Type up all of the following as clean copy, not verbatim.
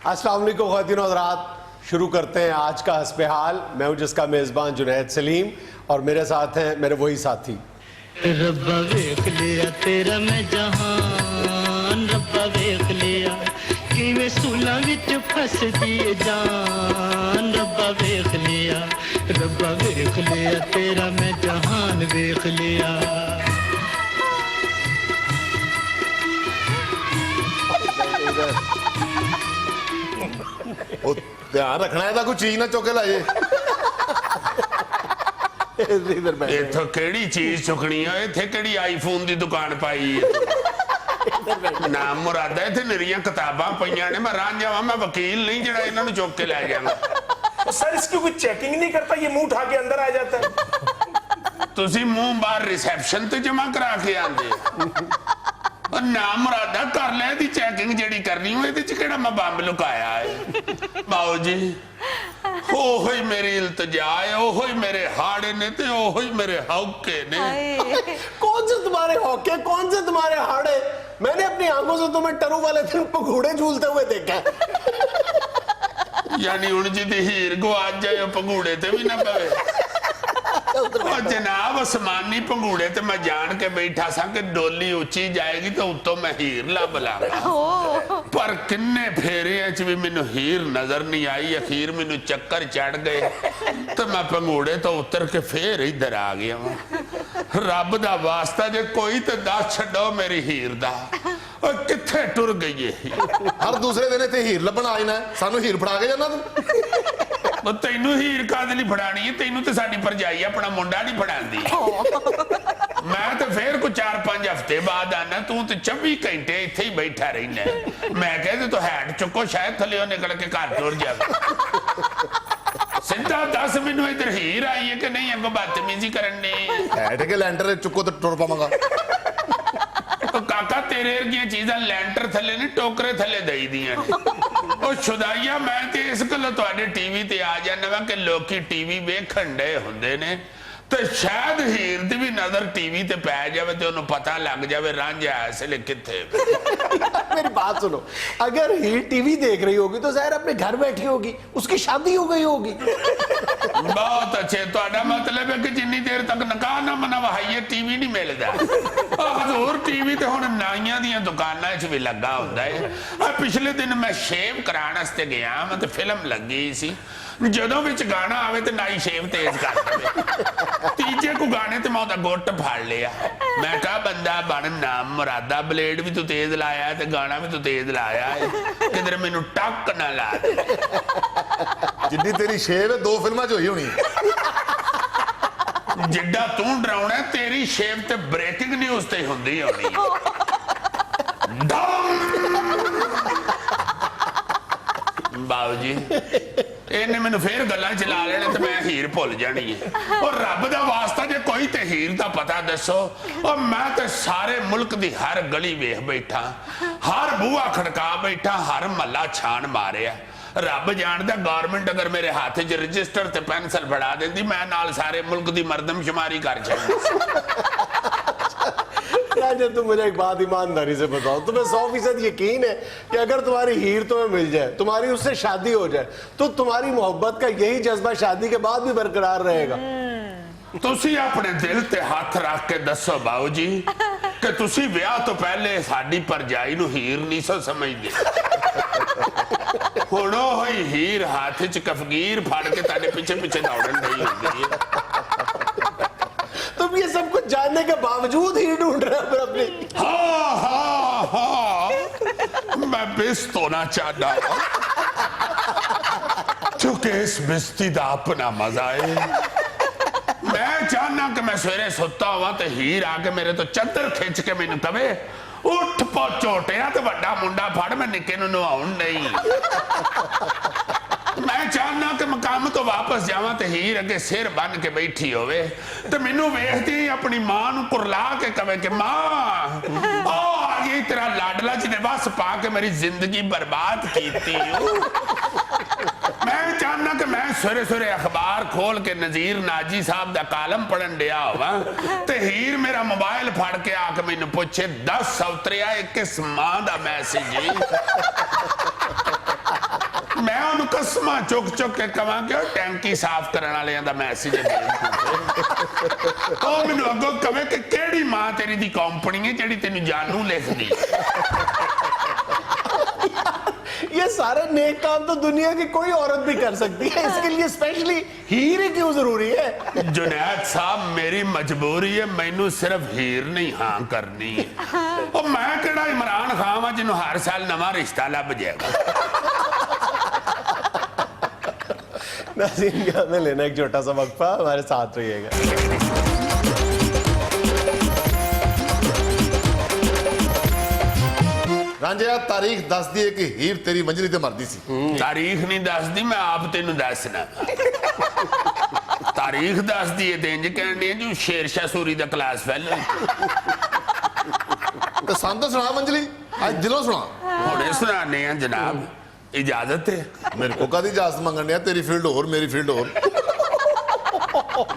अस्सलाम वालेकुम ख़वातीन और हज़रात, शुरू करते हैं आज का हस्बे हाल। मैं हूं जिसका मेज़बान जुनैद सलीम और मेरे साथ हैं मेरे वही साथी। रब्बा वेख लिया तेरा मैं जहान, रब्बा वेख लिया किवें सूलां विच फस दी जान। रब्बा वेख लिया, रब्बा वेख लिया तेरा मैं जहान वेख लिया। ध्यान रखना है कोई चीज ना चुके ला जे। इथों केड़ी चीज चुकनी है? इथे केड़ी आईफोन दी दुकान पाई है? नाम मुरादा इथे निरियां किताबां पईयां ने। मैं रां जावां, मैं वकील नहीं जड़ा इन्हां नूं चुक के लै जावां। सर इसकी कोई चेकिंग नहीं करता, ये मुंह उठा के अंदर आ जाता है। तुसी मुंह बाहर रिसेप्शन ते जमा करा के आंदे नाम मुरादा कर ले दी चेकिंग जेड़ी करनी हो। इहदे च केड़ा मैं बंब लुकाया है? बाऊ जी ओहो ही मेरी इल्तिजा है, ओहो ही मेरे हाड़े ने ते ओहो ही मेरे हौके ने। कौन से तुम्हारे हौके, कौन से तुम्हारे हाड़े? मैंने अपनी आंखों से तुम्हें टरू वाले दिन पघूड़े झूलते हुए देखा है। यानी हुण जी दी हीर गवाच जाए पघूड़े ते भी ना पवे। जनाब आसमानी पंगूड़े ते मैं जान के बैठा सा कि डोली उची जाएगी तो उत्तों मैं हीर लब लांगा, पर किन्ने फेरे च भी मैनू हीर नजर नहीं आई। अखीर मैनू चक्कर चढ़ गए तो मैं पंगूड़े तो उतर के फिर इधर आ गया। रब दा वास्ता जे कोई तो दस छड्डो मेरी हीर दा किथे टुर गई है। हर दूसरे दिन इतने हीर लभण आ जाना, सानू हीर फड़ा के जाना तू। तेनू हीर कादे लई फड़ानी है? तेनू ते साडी भरजाई अपना मुंडा नहीं फड़ांदी। मैं तो फिर को 4-5 हफ्ते बाद आना, तू तो 24 घंटे इत्थे ही बैठा रहना। मैं कहते तो हैंड चुको, शायद थल्ले निकल के घर टुर जावे। सीधा दस मैनू इधर हीर आई है कि नहीं? अगों बदतमीजी करनी हैट के लैंटर चुको तो टुर पावांगा। तो काका तेरे वर्गियां चीज़ां लैंटर थल्ले नहीं टोकरे थल्ले दई दियां ने। शुदाइया मैं ते इस गल्लों तुहाडे टीवी ते आ जाना वा कि लोकी टीवी वेखण डे हुंदे ने तो शायद हीर दी भी नजर टीवी ते पै जावे ते उन्हें पता लग जावे रांझा इसले किथे। मेरी बात सुनो, अगर हीर टीवी देख रही होगी तो ज़ाहिर अपने घर बैठी होगी, उसकी शादी हो गई होगी। बहुत अच्छे, तुहाडा मतलब है कि जिन्नी देर तक निकाह ना मना वहाइए टीवी नहीं मिलदा। हजूर टीवी ते हुण नाइयां दीयां दुकानां च भी लगा हुंदा है। पिछले दिन मैं शेव कराने वास्ते गया, मैं ते फिल्म लगी सी। जदों विच गाना आवे ते नाई शेव तेज कर देवे। तीजे को गाने ते मैं ओदा गुट फाड़ लिया। मैं कहा बंदा बन नाम मुरादा, ब्लेड भी तू तेज लाया ते गाना भी तू तेज लाया है, किधर मैनू टक ना ला दे। जिन्नी तेरी शेव है 2 फिल्मां च होई होनी। जिड्डा तू डराउना तेरी शेव ते ब्रेकिंग न्यूज़ ते हुंदी होनी। बाबू जी इन्हें मैनू फिर गल्लां चला लेने तो मैं हीर भुल जानी है। और रब दा वास्ता जे कोई ते हीर दा पता दसो। और मैं ते सारे मुल्क दी हर गली वेख बैठा, हर बूहा खड़का बैठा, हर महला छान मारिया। रब जानदा गवर्नमेंट अगर मेरे हाथ च रजिस्टर ते पेंसिल फड़ा देंदी मैं नाल सारे मुल्क दी मरदमशुमारी कर छड्डदी। राजन तुम मुझे एक बात ईमानदारी से बताओ, तुम्हें 100% यकीन है कि अगर तुम्हारी हीर तुम्हें मिल जाए, तुम्हारी उससे शादी हो जाए, तो तुम्हारी मोहब्बत का यही जज्बा शादी के बाद भी बरकरार रहेगा? तुसी अपने दिल ते हाथ रख के दसो बाबू जी कि तुसी ब्याह तो पहले साडी भरजाई नूं हीर नहीं सो समझदे। हुण ओह हीर हाथ च कफगीर फड़ के तुहाडे पीछे पीछे दौड़न दी हुंदी है। तुम ये सब कुछ जानने के बावजूद ही ढूंढ रहे हो अपनी। हाँ हाँ हाँ, मैं बेस्ट होना चाहता क्योंकि इस बेस्ती दा अपना मजा है। मैं चाहना कि मैं सवेरे सुता हुआ तो हीर आके मेरे तो चद्दर खिंच के मैनू कवे उठ पहुंचोटिया तो वड्डा मुंडा फड़, मैं निक्के नूं नवाउण नहीं। मैं चाहना कि मकाम तो वापस जावां ते हीर अगे सिर बन के बैठी होवे तो मैनू वेखदी ही अपनी मां नूं कुरला के कवे कि मां ओ आ गई तेरा लाडला जिने बस पा के मेरी जिंदगी बर्बाद कीती। मैं चाहना कि मैं सवेरे सवेरे अखबार खोल के नजीर नाजी साहब दा कालम पढ़न दिया होवा ते हीर मेरा मोबाइल फड़ के आके मैनू पूछे 10 सौतरिया किस मां दा मैसेज है। मैं ਉਹਨੂੰ ਕਸਮਾਂ ਚੁੱਕ ਚੁੱਕ ਕੇ ਕਵਾਂ ਕਿ ਉਹ ਟੈਂਕੀ ਸਾਫ਼ ਕਰਨ ਵਾਲਿਆਂ ਦਾ ਮੈਸੇਜ ਦੇ ਉਹ ਮੈਨੂੰ ਅੱਗੋਂ ਕਵੇ ਕਿ ਕਿਹੜੀ ਮਾਂ ਤੇਰੀ ਦੀ ਕੰਪਨੀ ਹੈ ਜਿਹੜੀ ਤੈਨੂੰ ਜਾਨੂ ਲਿਖਦੀ ये सारे नेक काम तो दुनिया की कोई औरत भी कर सकती है, इसके लिए स्पेशली हीर ही क्यों जरूरी है? जुनैद साहब मेरी मजबूरी है, मैनू सिर्फ हीर नहीं हाँ करनी है। और मैं किहड़ा इमरान खान हाँ जिन्हों हर साल नवा रिश्ता लभ जाएगा। नाज़रीन का हमें लेना एक छोटा सा वक्फा, हमारे साथ रहिएगा। ਰਾਂਝਿਆ ਤਾਰੀਖ ਦੱਸਦੀ ਹੈ ਕਿ ਹੀਰ ਤੇਰੀ ਮੰਜਲੀ ਤੇ ਮਰਦੀ ਸੀ। तारीख नहीं दसदी, मैं आप तेनू दसना। तारीख दसदी है ते इंज कहनी जो शेरशाह सूरी दा क्लास फेल ਤੇ ਸਾਨੂੰ ਤਾਂ ਸੁਣਾ ਮੰਜਲੀ, ਅੱਜ ਦਿਲੋਂ ਸੁਣਾ। हुणे सुनाने हैं जनाब, इजाजत है? ਮੇਰੇ ਕੋ ਕਾਦੀ ਇਜਾਜ਼ਤ ਮੰਗਣ ਡਿਆ? ਤੇਰੀ ਫੀਲਡ ਹੋਰ ਮੇਰੀ ਫੀਲਡ ਹੋਰ।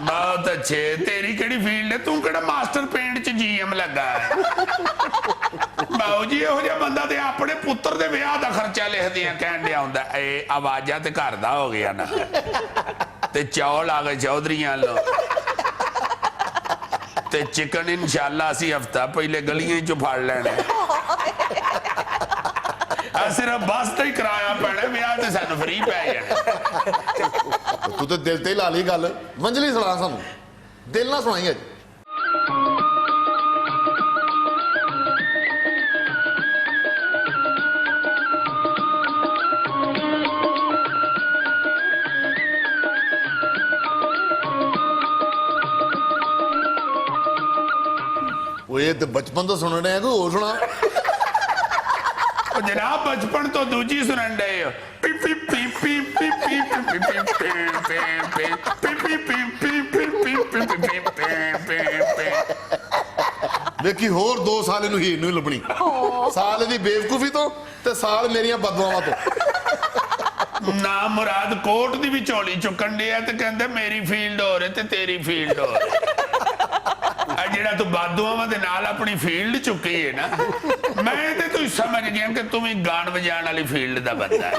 बहुत अच्छे, तेरी केड़ी फील्ड है? तू केड़ा मास्टर पेंट च जीएम लगा है? बाऊ जी ਇਹੋ ਜਿਹਾ ਬੰਦਾ ਤੇ ਆਪਣੇ ਪੁੱਤਰ ਦੇ ਵਿਆਹ ਦਾ ਖਰਚਾ ਲਿਖਦਿਆਂ ਕਹਿਣ ਡਿਆ ਹੁੰਦਾ ਇਹ ਆਵਾਜ਼ਾਂ ਤੇ ਘਰ ਦਾ ਹੋ ਗਿਆ ਨਾ ਤੇ ਚੌਲ ਆ ਗਏ ਚੌਧਰੀਆਂ ਵੱਲੋਂ ਤੇ ਚਿਕਨ ਇਨਸ਼ਾਅੱਲਾ ਅਸੀਂ ਹਫਤਾ ਪਹਿਲੇ ਗਲੀਆਂ ਚੋਂ ਫੜ ਲੈਣਾ ਆ ਸਿਰਫ ਬਸ ਤੇ ਹੀ ਕਿਰਾਇਆ ਪੈਣਾ, ਵਿਆਹ ਤੇ ਸਾਨੂੰ ਫ੍ਰੀ ਪੈ ਜਾਣਾ। ਤੂੰ ਤੇ ਦਿਲ ਤੇ ਹੀ ਲਾ ਲਈ ਗੱਲ। ਮੰਜਲੀ ਸੁਣਾ ਸਾਨੂੰ, ਦਿਲ ਨਾਲ ਸੁਣਾਈ ਅੱਜ। ਉਹ ਇਹ ਤੇ ਬਚਪਨ ਤੋਂ ਸੁਣ ਰਹੇ ਆ, ਕੋਈ ਹੋਰ ਸੁਣਾ। ਉਹ ਜਨਾਬ ਬਚਪਨ ਤੋਂ ਦੂਜੀ ਸੁਣਨ ਡਏ ਹੋ। ਪੀ ਪੀ ਪੀ ਪੀ ਪੀ ਪੀ ਪੀ ਪੀ ਪੀ ਵੇਖੀ ਹੋਰ 2 ਸਾਲ ਇਹਨੂੰ ਹੀਰ ਨੂੰ ਹੀ ਲੱਭਣੀ। ਸਾਲ ਇਹਦੀ ਬੇਵਕੂਫੀ ਤੋਂ ਤੇ ਸਾਲ ਮੇਰੀਆਂ ਬਦਦੁਆਵਾਂ ਤੋਂ। ਨਾ ਮੁਰਾਦ ਕੋਟ ਦੀ ਵੀ ਝੋਲੀ ਚੁੱਕਣ ਡਿਆ ਤੇ ਕਹਿੰਦੇ ਮੇਰੀ ਫੀਲਡ ਹੋਰ ਹੈ ਤੇ ਤੇਰੀ ਫੀਲਡ ਹੋਰ ਹੈ। ਆ ਜਿਹੜਾ ਤੂੰ ਬਾਦੂਆਵਾਂ ਦੇ ਨਾਲ ਆਪਣੀ ਫੀਲਡ ਚੁੱਕੀ ਹੈ ਨਾ, ਮੈਂ ਤੇ ਤੂੰ ਸਮਝ ਗਿਆ ਕਿ ਤੂੰ ਵੀ ਗਾਣ ਵਜਾਣ ਵਾਲੀ ਫੀਲਡ ਦਾ ਬੰਦਾ ਹੈ।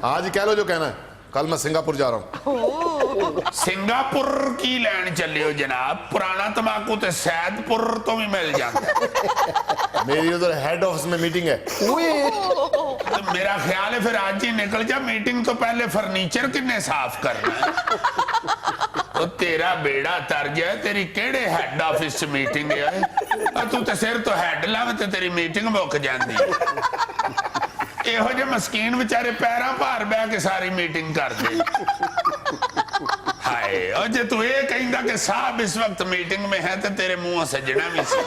आज कह लो जो कहना है, कल मैं सिंगापुर जा रहा हूँ। सिंगापुर की लैन चले हो जनाब? पुराना तमाकू तो सैदपुर तो भी मिल जाता। मेरी उधर हेड ऑफिस में मीटिंग है। तो मेरा ख्याल है फिर आज ही निकल जा, मीटिंग तो पहले फर्नीचर किन्ने साफ करना है। तो तेरा बेड़ा तर गया, तेरी केड़े हेड ऑफिस च मीटिंग है? तू तो सिर तो हेड लावे ते तेरी मीटिंग मुक जाती। ਇਹੋ ਜਿਹੇ ਮਸਕੀਨ ਵਿਚਾਰੇ ਪੈਰਾਂ ਭਾਰ ਬਹਿ ਕੇ ਸਾਰੀ ਮੀਟਿੰਗ ਕਰਦੇ। ਹਾਏ ਉਹ ਜੇ ਤੂੰ ਇਹ ਕਹਿੰਦਾ ਕਿ ਸਾਹਿਬ ਇਸ ਵਕਤ मीटिंग में है तो तेरे मुंह सजना भी सी।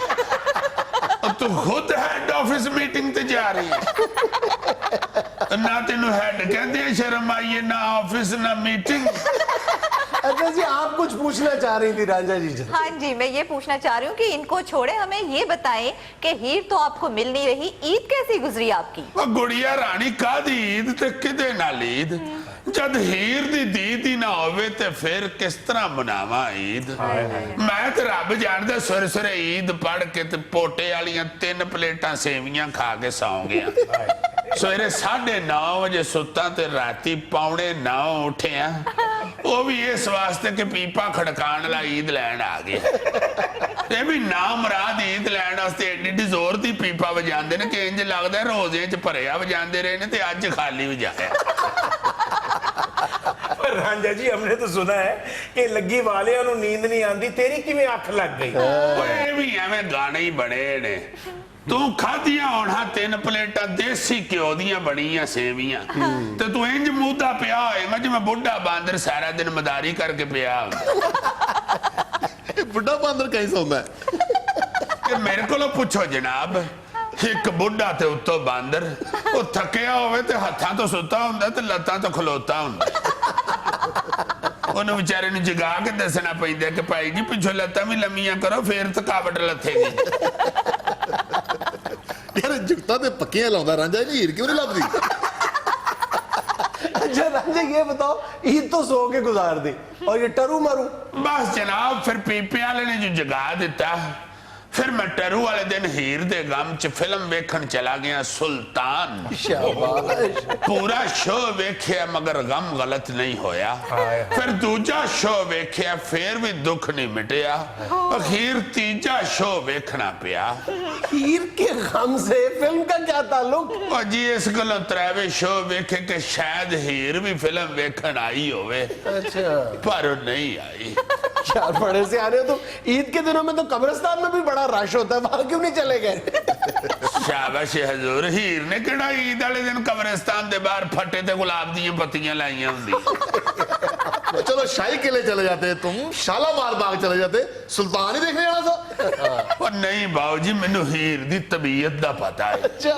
तू खुद हेड ऑफिस मीटिंग ते जा रही है, ना तेनू हेड कहते शर्म आई है, ना ऑफिस ना मीटिंग। अच्छा जी, आप कुछ पूछना चाह रही थी राजा जी? हाँ जी, मैं ये पूछना चाह रही हूँ कि इनको छोड़े हमें ये बताएं कि हीर तो आपको मिल नहीं रही, ईद कैसी गुजरी आपकी? गुड़िया रानी कादी ईद ते किदे नाल ईद? जद हीर दी दीद ही ना होवे ते फिर किस तरह मनावा ईद? मैं ते रब जानदा सवेरे सवेरे ईद पढ़ के ते पोटे वालियां 3 प्लेटां सेवियां खा के सौ गया। सवेरे 9:30 वजे सुता ते राती 8:45 उठिया, वो भी इस वास्ते कि पीपा खड़कान वाला ईद लैन आ गया। ये भी ना मुराद ईद लैन वास्ते एडी जोर दी पीपा वजांदे ने कि इंज लगदा रोजे च भरिया वजांदे रहे ने ते अज खाली वजाया। रांझा जी हमने तो सुना है कि लगी वालियां नूं नींद नहीं आंदी, तेरी किवें अख लग गई? ओए भी एवें गाने ही बड़े ने। तू खादियां होना 3 प्लेटां देसी घ्यो दियां बणियां सेवियां ते तू इंज मूदा पिया होएगा जिवें बुढ़ा बांदर सारा दिन मदारी करके पिया होंदा। बुढ़ा बांदर कहीं सौंदा है? मेरे कोलों पुछो जनाब, एक बुढ़ा ते उत्तों बांदर, वो थकिया होवे ते हत्थां तो सुता हुंदा ते लत्तां तो खलोता हुंदा। ਉਹਨੂੰ ਵਿਚਾਰੇ ਨੂੰ ਜਗਾ ਕੇ ਦੱਸਣਾ ਪੈਂਦਾ ਕਿ ਭਾਈ ਜੀ ਪਿੱਛੋਂ ਲੱਤਾਂ ਵੀ ਲੰਮੀਆਂ ਕਰੋ ਫੇਰ ਥਕਾਵਟ ਲੱਥੇਗੀ। यार जुगता ते पक्कियां लाउंदा रांझा, इहदी हीर क्यों नहीं लभदी? अच्छा राजा ये बताओ, ईद तो सो के गुजार दी और ये टरू मरू? बस जनाब फिर पीपे वाले ने जो जगा दिता, फिर मैं टरू वाले दिन हीर दे गम च फिल्म वेखन चला गया सुल्तान। शाबाश। पूरा शो वेख्या मगर गम गलत नहीं होया। फिर दूजा शो वेख्या फिर भी दुख नहीं मिटिया। अखीर तीजा शो वेखना पिया। हीर के गम से फिल्म का क्या ताल्लुक? और जी इस गलों त्रैवे शो वेखे कि शायद हीर भी फिल्म वेखन आई होवे, अच्छा, पर वो नहीं आई। यार बड़े से आ रहे हो तुम। ईद के दिनों में तो कब्रिस्तान में भी बड़ा रश होता है, वहां क्यों नहीं चले गए? शाबाश हजूर, हीर ने किहड़ा ईद वाले दिन कब्रिस्तान दे बाहर फटे ते गुलाब दी पत्तियां लाइयां हुंदी। चलो शाही किले चले जाते, तुम शालामार बाग चले जाते, सुल्तान ही देखने जाना था। और नहीं बाबू जी, मैनू हीर दी तबीयत दा पता है। अच्छा,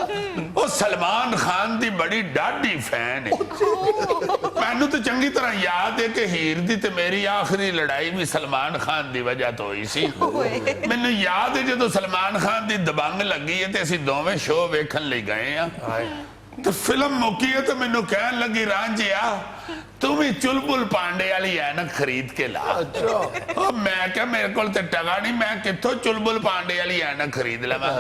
वो सलमान खान दी बड़ी डाडी फैन है। मैनू तो चंगी तरह याद है कि हीर दी ते मेरी आखिरी लड़ाई भी सलमान खान दी वजह तो हुई सी। मैनू याद है जो सलमान खान दी दबंग लगी है ते असीं दोवें शो वेखन लई गए आ। तो फिल्म मुकी है तो मैनू कहन लगी रांझिया तू भी चुलबुल पांडे वाली ऐनक खरीद के ला। अच्छा। मैं क्या मेरे को ते टका नहीं, मैं कित्थों चुलबुल पांडे वाली ऐनक खरीद लवां।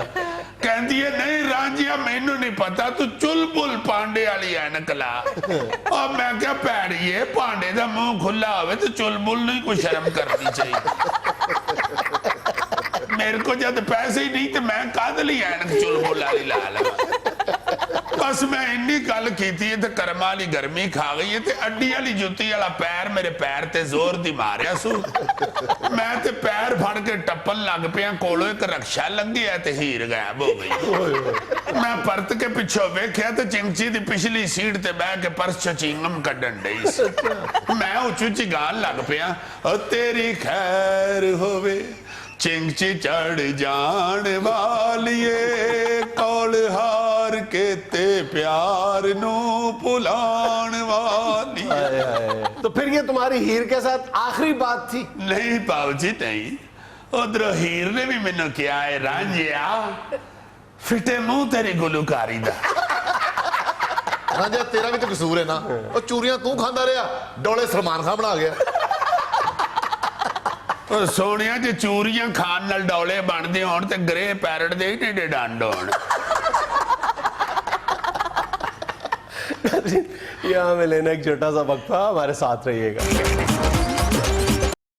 कहती है नहीं रांझिया मैनू नहीं पता, तू चुलबुल पांडे वाली ऐनक ला। और मैं क्या पैड़िए पांडे दा मुंह खुला होवे तो चुलबुल नहीं कोई शर्म करनी चाहिए। मेरे को जब पैसे ही नहीं तो मैं काहदे लई ऐनक चुलबुल वाली ला लवां। बस मैं इन्नी गल कीती है ते कर्मा वाली गर्मी खा गई है ते अड्डी वाली जुत्ती वाला पैर मेरे पैर ते जोर दी मारिया सू। मैं ते पैर फड़ के टप्पन लग पिया, कोलों एक रक्षा लंघी है ते हीर गायब हो गई। मैं परत के पिछो वेख्या ते चिंची दी पिछली सीट ते बह के पर्स चो चिंगम कड्डन डई सी। मैं उच्ची उच्ची गान लग पिया, ओ तेरी खैर होवे चिंची चढ़ जान वालिए, कौल हार के ते प्यार नू भुलान वाली। तो फिर ये तुम्हारी हीर के साथ आखिरी बात थी? नहीं पाऊ जी नहीं, उधर हीर ने भी मैनू किया है रांझिया फिटे मुंह तेरी गुलूकारी दा। रांझा तेरा भी तो कसूर है ना, और चूरियां तू खांदा रहा, डोले सलमान खान बना गया। सोनिया जे चूरियां खान नाल डौले बनदे होण ते ग्रे पैरट दे ढेडे डंड होण। यहाँ में लेना एक छोटा सा वक्फा, हमारे साथ रहिएगा।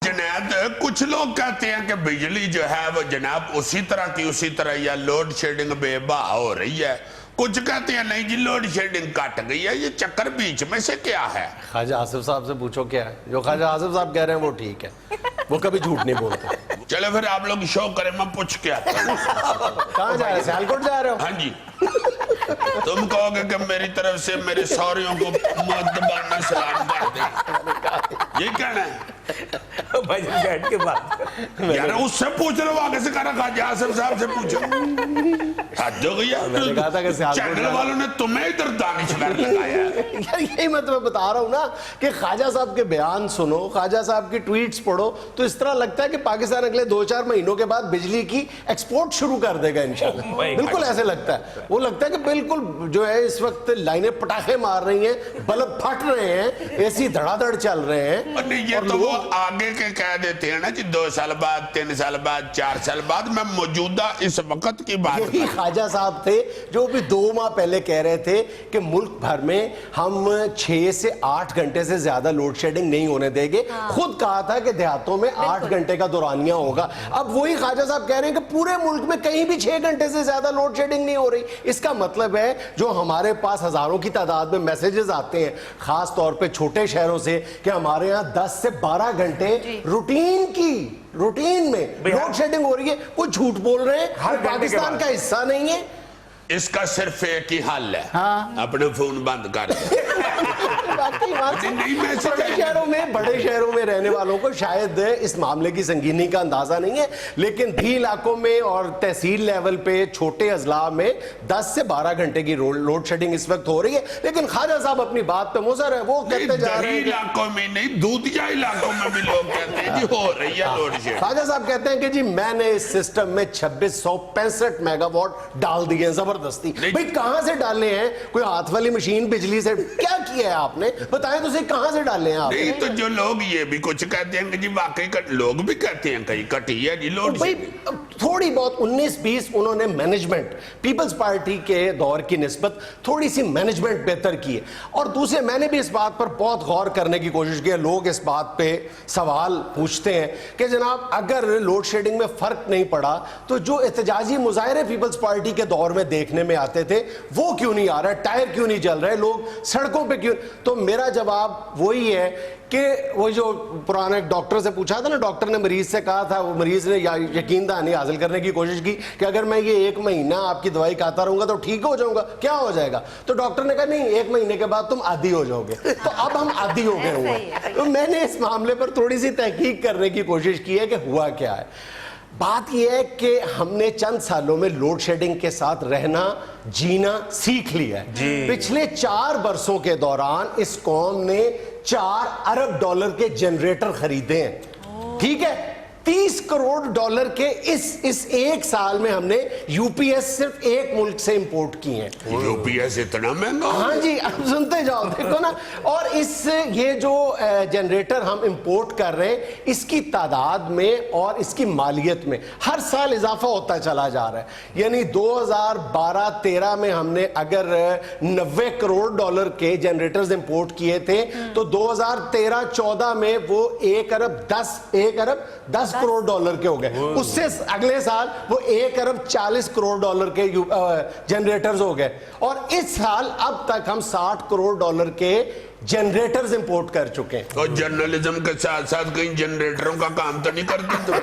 जनाब कुछ लोग कहते हैं कि बिजली जो है वो जनाब उसी तरह की उसी तरह या लोड शेडिंग बेबा हो रही है। कुछ कहते हैं नहीं जी लोड शेडिंग कट गई है। ये चक्कर बीच में से क्या है? ख्वाजा आसिफ साहब से पूछो क्या है। जो ख्वाजा आसिफ साहब कह रहे हैं वो ठीक है, वो कभी झूठ नहीं बोलते। चलो फिर आप लोग शो करें, मैं पूछ के आता हूं। कहाँ जा रहे हैं? सियालकोट जा रहे हो? हाँ जी। तुम कहोगे कि मेरी तरफ से मेरे सौरियों को मुअद्दबाना सलाम कर दे, ये कहना है? भाई बैठ के बात यार उससे पूछ लो, आगे से करा ख्वाजा आसिफ साहब से पूछो। हद हो गई यार। मैंने कहा था कि सियालकोट चैनल वालों ने तुम्हें इधर दानिशवर लगाया। यार यही मैं तुम्हें बता रहा हूँ ना कि ख्वाजा साहब के बयान सुनो, ख्वाजा साहब की ट्वीट्स पढ़ो, तो इस तरह लगता है कि पाकिस्तान अगले 2-4 महीनों के बाद बिजली की एक्सपोर्ट शुरू कर देगा इंशाल्लाह। बिल्कुल ऐसे लगता है। वो लगता है कि बिल्कुल जो है इस वक्त लाइनें पटाखे मार रही हैं, बल्ब फट रहे हैं, एसी धड़ाधड़ चल रहे हैं। और नहीं, ये तो वो आगे के कह देते हैं ना जी 2 साल बाद, 3 साल बाद, 4 साल बाद। मैं मौजूदा इस वक्त की बात यही ख्वाजा साहब थे जो भी 2 माह पहले कह रहे थे कि मुल्क भर में हम 6 से 8 घंटे से ज्यादा लोड शेडिंग नहीं होने देंगे। खुद कहा था कि देहातों में 8 घंटे का दौरानिया होगा। अब वही ख्वाजा साहब कह रहे हैं कि पूरे मुल्क में कहीं भी 6 घंटे से ज्यादा लोड शेडिंग नहीं हो रही। इसका मतलब है जो हमारे पास हजारों की तादाद में मैसेजेस आते हैं खास तौर पे छोटे शहरों से कि हमारे यहाँ 10 से 12 घंटे रूटीन में लोड शेडिंग हो रही है, वो झूठ बोल रहे हैं। हर पाकिस्तान का हिस्सा नहीं है। इसका सिर्फ एक ही हल है, हाँ। अपने फोन बंद कर दे। बड़े शहरों में रहने वालों को शायद इस मामले की संगीनी का अंदाजा नहीं है, लेकिन भी इलाकों में और तहसील लेवल पे छोटे अजला में 10 से 12 घंटे की लोड शेडिंग इस वक्त हो रही है। लेकिन ख्वाजा साहब अपनी बात पे मुसर है, वो कहते जा रहे हैं इलाकों में नहीं, दूधिया इलाकों में भी लोग कहते हैं जी हो रही है लोड शेडिंग। ख्वाजा साहब कहते हैं कि जी मैंने इस सिस्टम में 2665 मेगावाट डाल दिए हैं जबरदस्ती। भाई कहां से डाले हैं? कोई हाथ वाली मशीन बिजली से क्या किया है आपने? बताएं तो सही, कहां से डाले हैं आप? नहीं तो जो लोग ये भी कुछ कहते हैं कि जी वाकई लोग भी कहते हैं कहीं कटी है जी लोड भाई थोड़ी बहुत 19-20 उन्होंने मैनेजमेंट पीपल्स पार्टी के दौर की निस्बत थोड़ी सी मैनेजमेंट बेहतर की है। और दूसरे, मैंने भी इस बात पर बहुत गौर करने की कोशिश की है। लोग इस बात पे सवाल पूछते हैं कि जनाब अगर लोड शेडिंग में फर्क नहीं पड़ा तो जो एहतजाजी मुजाहरे पीपल्स पार्टी के दौर में देखने में आते थे वो क्यों नहीं आ रहा है, टायर क्यों नहीं जल रहे, लोग सड़कों पे क्यों? तो मेरा जवाब वही है कि वो जो पुराने डॉक्टर से पूछा था ना, डॉक्टर ने मरीज से कहा था, वो मरीज ने यकीन दहानी हासिल करने की कोशिश की कि अगर मैं ये 1 महीना आपकी दवाई खाता रहूंगा तो ठीक हो जाऊंगा, क्या हो जाएगा? तो डॉक्टर ने कहा नहीं, 1 महीने के बाद तुम आदी हो जाओगे। तो अब हम आदी हो गए हुए। तो मैंने इस मामले पर थोड़ी सी तहकीक करने की कोशिश की है कि हुआ क्या है। बात यह है कि हमने चंद सालों में लोड शेडिंग के साथ रहना जीना सीख लिया है। पिछले 4 बरसों के दौरान इस कौम ने $4 अरब के जनरेटर खरीदे हैं, ठीक है? $30 करोड़ के इस 1 साल में हमने यूपीएस सिर्फ एक मुल्क से इंपोर्ट किए हैं। यूपीएस इतना महंगा? हाँ जी, अब सुनते जाओ, देखो ना। और ये जो जनरेटर हम इंपोर्ट कर रहे हैं, इसकी तादाद में और इसकी मालियत में हर साल इजाफा होता चला जा रहा है। यानी 2012-13 में हमने अगर $90 करोड़ के जनरेटर्स इंपोर्ट किए थे तो 2013-14 में वो $1 अरब 10 करोड़ के हो गए। उससे अगले साल वो $1 अरब 40 करोड़ के जनरेटर्स हो गए। और इस साल अब तक हम $60 करोड़ के जनरेटर्स इंपोर्ट कर चुके हैं। और जर्नलिज्म के साथ साथ कहीं जनरेटरों का काम तो नहीं करते तुम?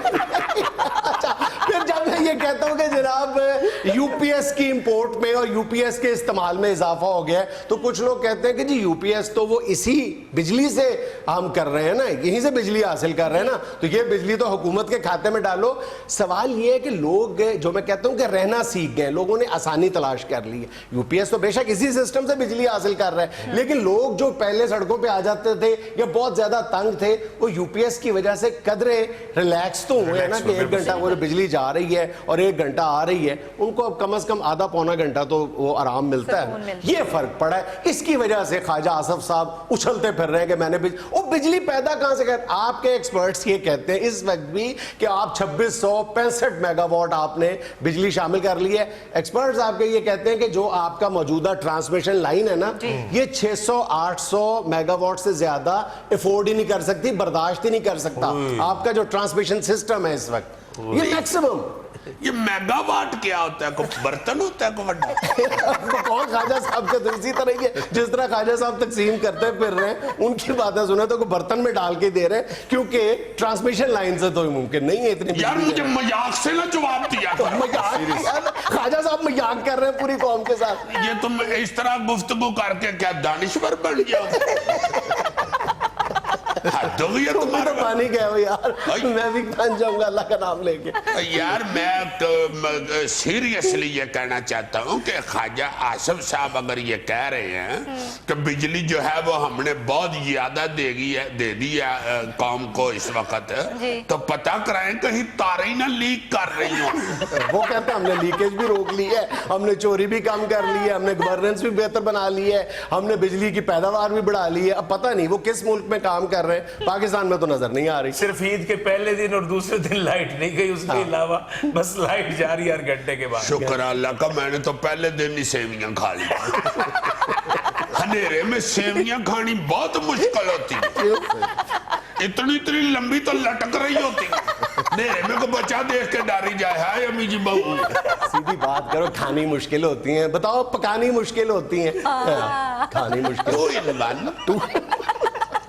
अच्छा, फिर जब मैं ये कहता हूं कि जनाब यूपीएस की इंपोर्ट में और यूपीएस के इस्तेमाल में इजाफा हो गया है, तो कुछ लोग कहते हैं कि जी यूपीएस तो वो इसी बिजली से हम कर रहे हैं ना, यहीं से बिजली हासिल कर रहे हैं ना, तो ये बिजली तो हुकूमत के खाते में डालो। सवाल ये है कि लोग, जो मैं कहता हूं कि रहना सीख गए, लोगों ने आसानी तलाश कर ली है। यूपीएस तो बेशक इसी सिस्टम से बिजली हासिल कर रहे हैं, लेकिन लोग जो पहले सड़कों पे आ जाते थे या बहुत ज्यादा तंग थे, वो यूपीएस की वजह से कदरे रिलैक्स तो हुए हैं ना कि 1 घंटा वो बिजली जा रही है और 1 घंटा आ रही है, उनको अब कम से कम आधा पौना घंटा तो वो आराम मिलता है। ये फर्क पड़ा है। इसकी वजह से ख्वाजा आसफ साहब उछलते फिर रहे हैं कि मैंने बिजली पैदा कहां से कर। आपके एक्सपर्ट्स ये कहते हैं इस वक्त भी कि आप 2665 मेगावाट आपने बिजली शामिल कर ली है। एक्सपर्ट्स आपके ये कहते हैं कि जो आपका मौजूदा ट्रांसमिशन लाइन है ना, ये 600-800 मेगावाट से ज्यादा अफोर्ड ही नहीं कर सकती, बर्दाश्त ही नहीं कर सकता आपका जो ट्रांसमिशन सिस्टम है इस वक्त, ये मैक्सिमम। ये मेगावाट क्या होता है? कोई बर्तन होता है? कोई बड़ा कौन? ख्वाजा साहब के तो इसी तरह ही है, जिस तरह ख्वाजा साहब तकसीम करते फिर रहे हैं, उनकी बातें सुने तो कोई बर्तन में डाल के दे रहे हैं, क्योंकि ट्रांसमिशन लाइन से तो मुमकिन नहीं है इतनी। यार मुझे मजाक से ना जवाब दिया तो मजाक, ख्वाजा साहब मजाक कर रहे हैं पूरी कौम के साथ। ये तुम इस तरह गुफ्तगू करके क्या दानिश्वर बन जाओ? हद हो गई है तुम तो पानी गए हो यार, मैं भी बन जाऊंगा अल्लाह का नाम लेके। यार मैं सीरियसली ये कहना चाहता हूँ कि ख्वाजा आसफ साहब अगर ये कह रहे हैं कि बिजली जो है वो हमने बहुत ज्यादा दे दी है कौम को इस वक्त, तो पता कराएं कहीं तारें ना लीक कर रही हो। वो कहते हैं हमने लीकेज भी रोक ली है, हमने चोरी भी कम कर ली है, हमने गवर्नेंस भी बेहतर बना ली है, हमने बिजली की पैदावार भी बढ़ा ली है। अब पता नहीं वो किस मुल्क में काम कर रहे हैं, पाकिस्तान में तो नजर नहीं आ रही। सिर्फ ईद के पहले दिन और दूसरे दिन लाइट नहीं गई, उसके अलावा बस लाइट जा रही हर घंटे के बाद। शुक्र अल्लाह का, मैंने तो पहले दिन ही सेवियां खा ली। अंधेरे में सेवियां खानी बहुत मुश्किल होती है, इतनी लंबी तो लटक रही होती है, अंधेरे में को बच्चा देख के डरी जाए, हाय अम्मी जी बहू। सीधी बात करो, खानी मुश्किल होती है, बताओ पकानी मुश्किल होती है, खानी मुश्किल तू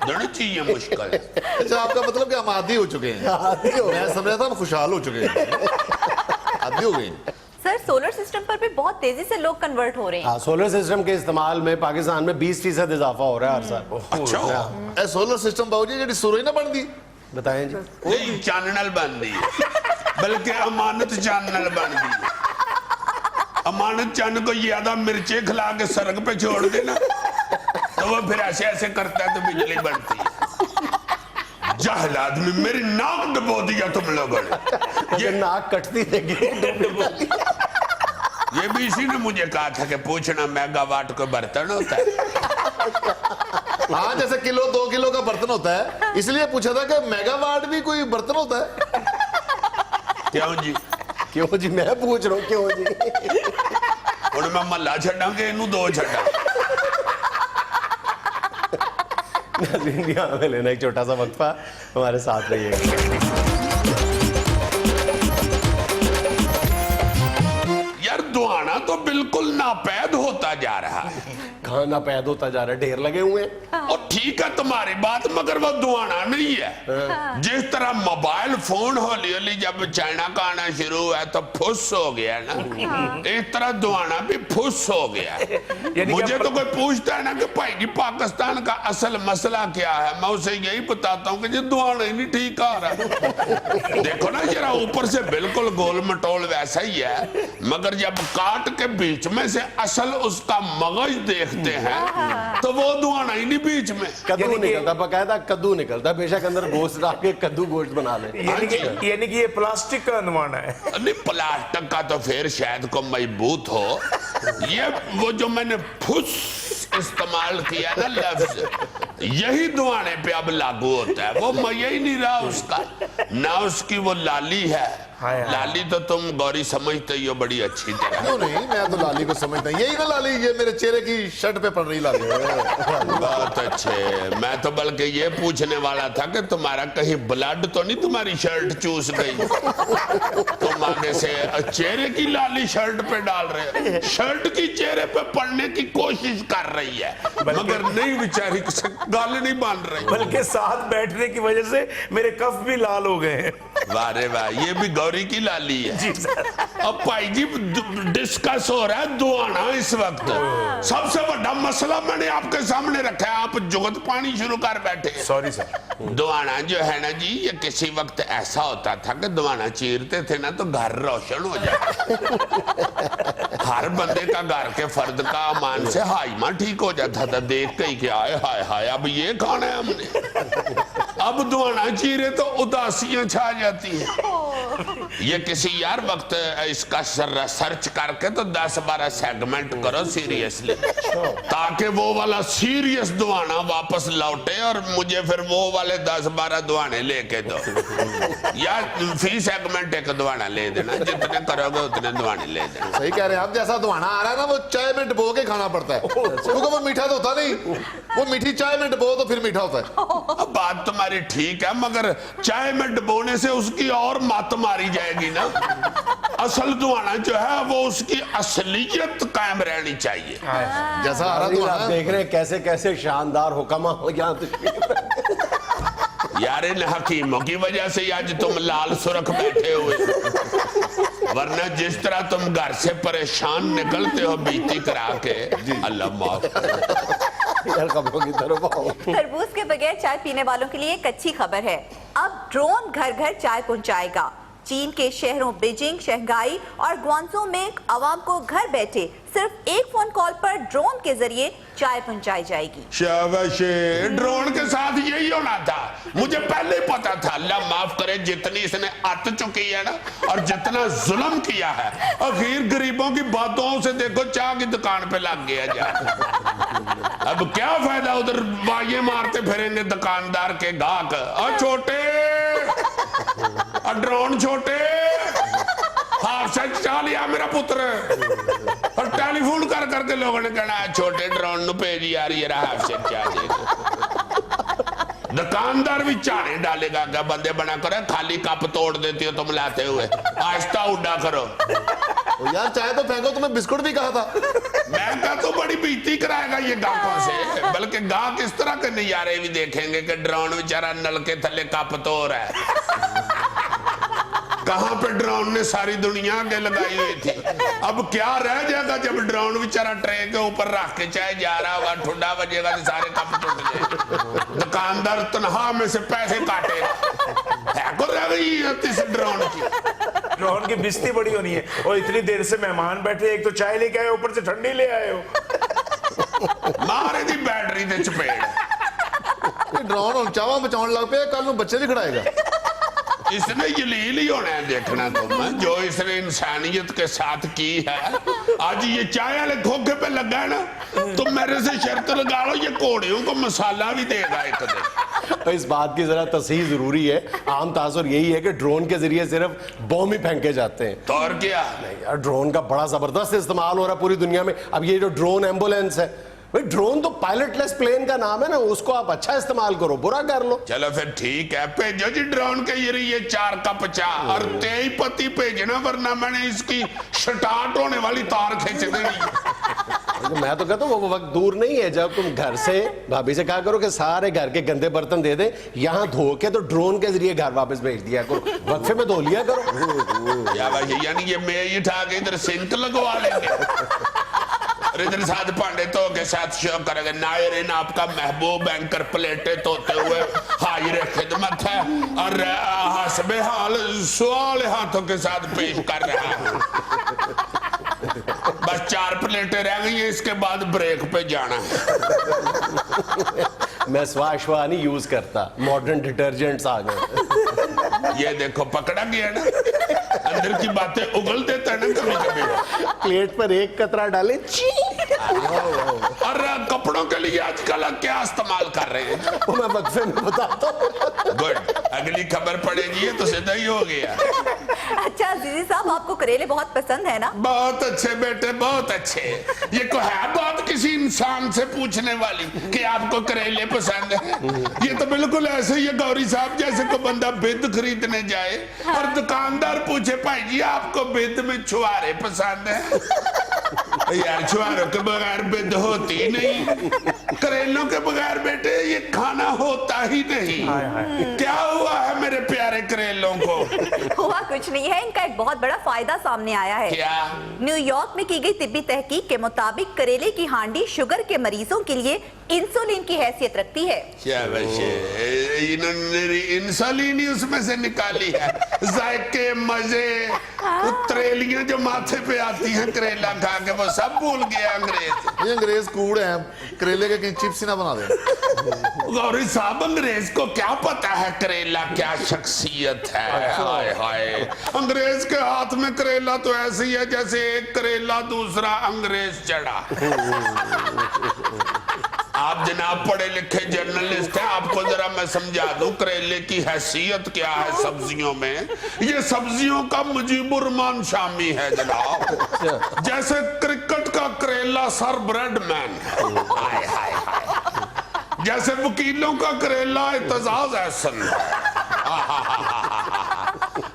चाहिए मुश्किल। अच्छा, आपका मतलब कि हम आदी हो चुके हैं? मैं समझ रहा था हम खुशहाल हो चुके हैं, आदी हो गए। सर सोलर सिस्टम पर भी बहुत तेजी से लोग कन्वर्ट हो रहे हैं। हाँ, सोलर सिस्टम के इस्तेमाल में पाकिस्तान में 20% इजाफा हो रहा है हर साल। अच्छा, सोलर सिस्टम बाबूजी जी सूरज ना बन दी, बताएं जी। नहीं चैनल बन दी, बल्कि अमानत चैनल बन दी। अमानत चैनल को ज्यादा मिर्चे खिला के सड़क पे छोड़ देना तो वो फिर ऐसे ऐसे करता है तो बिजली बनती है। जाहिल आदमी, मेरी नाक डबो दिया तुम लोगों ने। ये नाक कटती रहेगी। ये भी इसी ने मुझे कहा था कि पूछना मेगावाट को बर्तन होता है। हाँ, जैसे किलो 2 किलो का बर्तन होता है, इसलिए पूछा था कि मेगावाट भी कोई बर्तन होता है। क्यों जी? क्यों जी? मैं पूछ रहा हूँ क्यों जी? हुण मैं महला छड्डां कि इनू 2 छड्डां? नाज़रीन, हमें लेना एक छोटा सा वक्फा, हमारे साथ रहिएगा। यार दुआना तो बिल्कुल नापैद होता जा रहा है। खाना पैदा होता जा रहा है, ढेर लगे हुए हैं। और ठीक है तुम्हारी बात, मगर वो दुआना नहीं है। जिस तरह मोबाइल फोन हौली हौली जब चाइना का आना शुरू हुआ तो फुस हो गया ना, इस तरह दुआना भी फुस हो गया है। मुझे तो कोई पूछता है ना कि भाई जी पाकिस्तान का असल मसला क्या है, मैं उसे यही बताता हूँ कि जी दुआना ही नहीं ठीक आ रहा। देखो ना जरा, ऊपर से बिल्कुल गोल मटोल वैसा ही है, मगर जब काट के बीच में से असल उसका मगज देखते हैं तो वो दुआना ही नहीं बीच में। कद्दू निकलता, बकायदा कद्दू निकलता, बेशक अंदर गोश्त डाल के कद्दू गोश्त बना ले। यानी कि ये प्लास्टिक का अनुमान है। नहीं, प्लास्टिक का तो फिर शायद को मजबूत हो। ये वो जो मैंने फुस इस्तेमाल किया ना लफ्ज, यही दुआने पे अब लागू होता है। वो मजा ही नहीं रहा उसका, ना उसकी वो लाली है। लाली तो तुम गौरी समझते ही हो बड़ी अच्छी तरह। क्यों नहीं, मैं तो लाली को समझता हूँ। यही ना लाली, ये मेरे चेहरे की शर्ट पे पड़ रही लाली। बहुत अच्छे। मैं तो बल्कि ये पूछने वाला था कि तुम्हारा कहीं ब्लड तो नहीं तुम्हारी शर्ट चूस गई? तुम आगे से चेहरे की लाली शर्ट पे डाल रहे हो, शर्ट की चेहरे पे पड़ने की कोशिश कर रही है, मगर नहीं, बेचारी गाल नहीं बांध रही। बल्कि साथ बैठने की वजह से मेरे कफ भी लाल हो गए हैं। वाह रे वाह, ये भी गौरी की लाली है। जी सर। अब भाई जी डिस्कस हो रहा है दुआना इस वक्त। सबसे बड़ा मसला मैंने आपके सामने रखा है, आप जुगत पानी शुरू कर बैठे। Sorry sir. दुआना जो है ना जी, ये किसी वक्त ऐसा होता था कि दुआना चीरते थे ना तो घर रोशन हो जाता। हर बंदे का घर के फर्द का अमान से हाइमा ठीक हो जाता था, देख के ही कि आए हाय हाय अब ये खाना है हमने। अब दुआना चीरे तो उदासियां छा जाती हैं। ये किसी यार वक्त इसका सर्च करके तो 10-12 सेगमेंट करो सीरियसली, ताकि वो वाला सीरियस दुआना वापस लौटे और मुझे फिर वो वाले 10-12 दुआने लेके दो। यार फी सेगमेंट एक दुआना ले देना, जितने करोगे उतने दुआने ले देना। सही कह रहे हैं आप। जैसा दुआना आ रहा है ना, वो चाय में डुबो के खाना पड़ता है, क्योंकि वो मीठा तो होता नहीं। वो मीठी चाय में डुबो तो फिर मीठा होता है। अब बात तुम्हारी ठीक है, मगर चाय में डुबोने से उसकी और मत मारी जाएगी ना। असल दुआना जो है वो उसकी असलियत कायम रहनी चाहिए। जैसा आ रहा दुआना आप देख रहे हैं कैसे कैसे शानदार हुक्मा हो यहाँ यार इन हकीमों की वजह से आज तुम लाल सुरख बैठे हुए, वरना जिस तरह तुम घर से परेशान निकलते हो बीती करा के, अल्लाह माफ यार खबरों की तरफ आओ। तरबूज के बगैर चाय पीने वालों के लिए एक अच्छी खबर है। अब ड्रोन घर घर चाय पहुंचाएगा। चीन के शहरों बीजिंग, शंघाई और ग्वांगझू में आवाम को घर बैठे सिर्फ एक फोन कॉल पर ड्रोन के जरिए चाय पहुंचाई जाएगी। शाबाश, ड्रोन के साथ यही होना था, मुझे पहले ही पता था। अल्लाह माफ करे, जितनी इसने आत चुकी है ना और जितना जुल्म किया है, आखिर गरीबों की बातों से देखो चाय की दुकान पे लग गया जा। अब क्या फायदा उधर बाइये मारते फिरेंगे दुकानदार के गाहक। और छोटे ड्रोन छोटे हाफ से चा लिया मेरा पुत्र, और टेलीफोन कर करके लोगों ने कहना छोटे ड्रोन नु भेज यार, ये रहा हाफ से चा देगा। दुकानदार भी चारे डालेगा, क्या बंदे बना करो, खाली कप तोड़ देती हो तुम लाते हुए, आहिस्ता उड़ा करो। यार चाय तो फेंको, तुम्हें बिस्कुट भी कहा था। मैं कहा तो बड़ी बेइज्जती कराएगा ये गाहकों से, बल्कि गाहक इस तरह के नजारे भी देखेंगे कि ड्रोन बेचारा नल के थले कप तोड़ रहा है। कहां पे ड्रोन ने सारी दुनिया आगे लगाई हुई थी। अब क्या रह जाएगा जब ड्रोन बेचारा ट्रे के ऊपर रख के चाहे जा रहा होगा, ठुड्डा बजेगा तो सारे कप टूट जाए, दुकानदार तनख्वाह में से पैसे काटेगा। है को रह गई इस ड्रोन की। ड्रोन की बिस्ती बड़ी होनी है। और इतनी देर से मेहमान बैठे, एक तो चाय लेके आए, ऊपर से ठंडी ले आए हो। मारे दी बैटरी ते चपेड़। ड्रोन हम चावा बचाने लग पे, कल बच्चे भी खड़ाएगा। इसने जलील ही होना है देखना तुम, जो इसने इंसानियत के साथ की है। आज ये चाय वाले खोखे पे लगा है ना, तुम मेरे से शर्त लगा लो ये घोड़ियों को मसाला भी देगा एक दिन। इस बात की जरा तस्हीह जरूरी है। आम तासुर यही है कि ड्रोन के जरिए सिर्फ बॉम्ब ही फेंके जाते हैं। तो और क्या? नहीं यार, ड्रोन का बड़ा जबरदस्त इस्तेमाल हो रहा है पूरी दुनिया में। अब ये जो ड्रोन एम्बुलेंस है, भाई ड्रोन तो पायलटलेस प्लेन का नाम है ना, उसको आप अच्छा इस्तेमाल करो, बुरा कर लो। चलो फिर ठीक है, भेजो जी ड्रोन के जरिए 4 कप चाय और 23 पति भेजना, वरना मैंने इसकी स्टार्ट होने वाली तार खींच देनी। मैं तो कहता हूँ वो वक्त दूर नहीं है जब तुम घर से भाभी से कहा करो कि सारे घर के गंदे बर्तन दे दे, यहाँ धो के तो ड्रोन के जरिए घर वापस भेज दिया करो, वक्फे में धो लिया करो। या भाई, यानी ये मेज उठा के इधर सिंक लगवा लेंगे और इधर साथ भांडे धो के साथ शो करेंगे। नायरीन आपका महबूब एंकर प्लेटें धोते हुए हाजिर खिदमत है और हसबे हाल सवाल हाथों के साथ पेश कर रहा हूँ। बस 4 प्लेटें रह गई हैं, इसके बाद ब्रेक पे जाना है। मैं स्वाशवा नहीं यूज करता, मॉडर्न डिटर्जेंट्स आ गए। ये देखो पकड़ा गया ना, अंदर की बातें उगल देता है ना कभी कभी। प्लेट पर एक कतरा डाले और कपड़ों के लिए आजकल क्या इस्तेमाल कर रहे हैं वो मैं वक्फे में बताता हूँ। गुड, अगली खबर पड़ेगी तो सीधा ही हो गया। अच्छा अजीजी साहब, आपको करेले बहुत पसंद है ना? बहुत अच्छे बेटे, बहुत अच्छे। ये को है बात किसी इंसान से पूछने वाली कि आपको करेले पसंद है? ये तो बिल्कुल ऐसे ही है गौरी साहब, जैसे को बंदा बिद खरीदने जाए और दुकानदार पूछे भाई जी आपको बिद में छुआरे पसंद है? यार छुआरों के बगैर बिद होती नहीं, करेलों के बगैर बेटे ये खाना होता ही नहीं। क्या हुआ है मेरे प्यारे करेलों को? हुआ कुछ नहीं है, इनका एक बहुत बड़ा फायदा सामने आया है। क्या? न्यूयॉर्क में की गई तिब्बी तहकीक के मुताबिक करेले की हांडी शुगर के मरीजों के लिए इंसुलिन की हैसियत रखती है। क्या वैसे इन्होंने इंसुलिन ही उसमें से निकाली है? जायके मजे त्रेलियां जो माथे पे आती हैं करेला खा के, वो सब भूल गया अंग्रेज। ये अंग्रेज कूड़ है, करेले के चिप्स ही ना बना दे। गौरी साहब, अंग्रेज को क्या पता है करेला क्या शख्सियत है? हाय हाय, अंग्रेज के हाथ में करेला तो ऐसे ही है जैसे एक करेला दूसरा अंग्रेज चढ़ा। आप जनाब पढ़े लिखे जर्नलिस्ट हैं, आपको जरा मैं समझा दूं करेले की हैसियत क्या है सब्जियों में। ये सब्जियों का मुजीबुर रहमान शामी है जनाब, जैसे क्रिकेट का करेला सर ब्रेडमैन, हाय हाय हाय, जैसे वकीलों का करेला इत्तेजाज एहसन,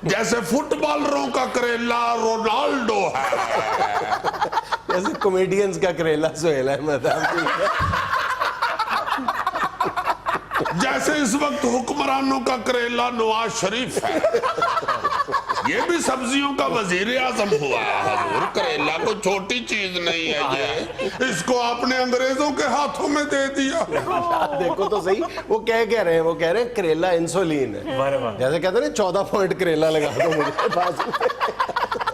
जैसे फुटबॉलरों का करेला रोनाल्डो है, जैसे कॉमेडियंस का करेला सोहेल अहमद, जैसे इस वक्त हुक्मरानों का करेला नवाज शरीफ है। ये भी सब्जियों का वजीर आजम हुआ है हुजूर। करेला कोई छोटी चीज नहीं है ये, इसको आपने अंग्रेजों के हाथों में दे दिया। देखो तो सही वो कह रहे हैं, वो कह रहे हैं करेला इंसुलिन है। जैसे कहते हैं ना 14 पॉइंट करेला लगा दो मुझे बाजू।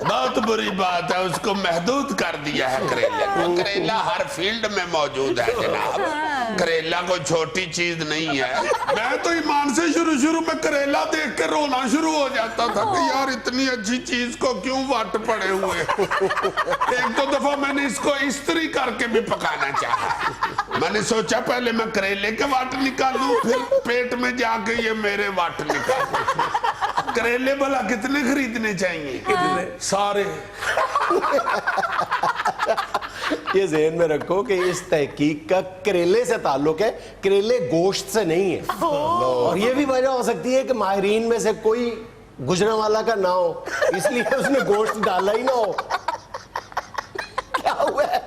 बहुत बुरी बात है, उसको महदूद कर दिया है करेले को। करेला हर फील्ड में मौजूद है जनाब, करेला कोई छोटी चीज नहीं है। मैं तो ईमान से शुरू में करेला देख के रोना शुरू हो जाता था कि यार इतनी अच्छी चीज को क्यों वाट पड़े हुए। एक दो दफा मैंने इसको इस्त्री करके भी पकाना चाहा। मैंने सोचा पहले मैं करेले के वाट निकालूं, फिर पेट में जाके ये मेरे वाट निकालूं। करेले भला कितने खरीदने चाहिए? कितने? सारे। ये ज़हन में रखो कि इस तहकीक का करेले से ताल्लुक है, करेले गोश्त से नहीं है। और ये भी वजह हो सकती है कि माहिरीन में से कोई गुजरांवाला का ना हो, इसलिए उसने गोश्त डाला ही ना हो। क्या हुआ है?